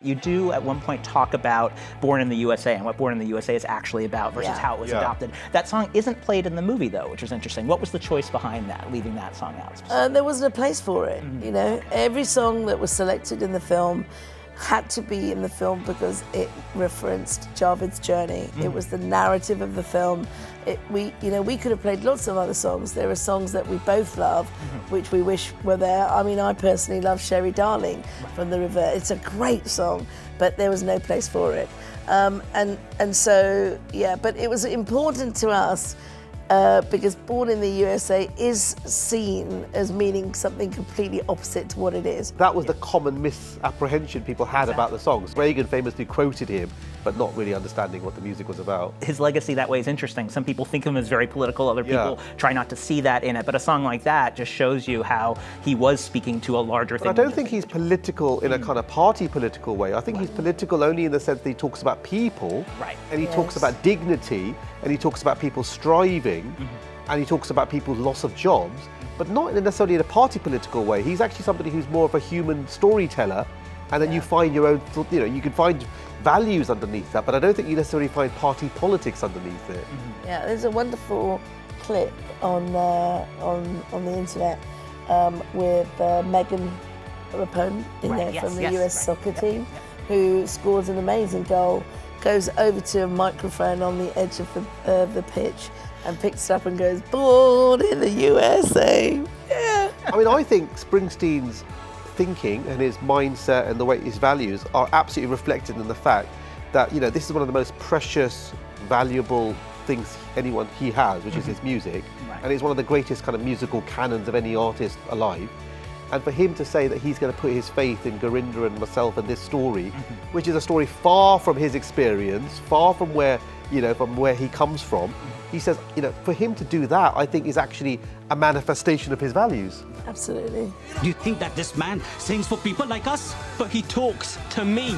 You do at one point talk about Born in the USA and what Born in the USA is actually about versus how it was adopted. That song isn't played in the movie though, which is interesting. What was the choice behind that, leaving that song out? There wasn't a place for it, you know. Every song that was selected in the film had to be in the film because it referenced Javed's journey. It was the narrative of the film. We could have played lots of other songs. There are songs that we both love, which we wish were there. I mean, I personally love Sherry Darling from The River. It's a great song, but there was no place for it. And so, yeah, but it was important to us because Born in the USA is seen as meaning something completely opposite to what it is. That was the common misapprehension people had about the songs. Reagan famously quoted him, but not really understanding what the music was about. His legacy that way is interesting. Some people think of him as very political, other people try not to see that in it, but a song like that just shows you how he was speaking to a larger thing. I don't think he's political in a kind of party political way. I think he's political only in the sense that he talks about people, and he talks about dignity, and he talks about people striving, and he talks about people's loss of jobs, but not necessarily in a party political way. He's actually somebody who's more of a human storyteller, and then you find your own, you can find values underneath that, but I don't think you necessarily find party politics underneath it. Yeah, there's a wonderful clip on the internet with Megan Rapone from the U.S. soccer team, who scores an amazing goal, goes over to a microphone on the edge of the pitch and picks it up and goes, "Born in the USA." Yeah. I mean, I think Springsteen's thinking and his mindset and the way his values are absolutely reflected in the fact that, this is one of the most precious, valuable things he has, which is his music, and it's one of the greatest kind of musical canons of any artist alive. And for him to say that he's going to put his faith in Gurinder and myself and this story, which is a story far from his experience, far from where he comes from, he says, for him to do that, I think is actually a manifestation of his values. Absolutely. Do you think that this man sings for people like us? But he talks to me.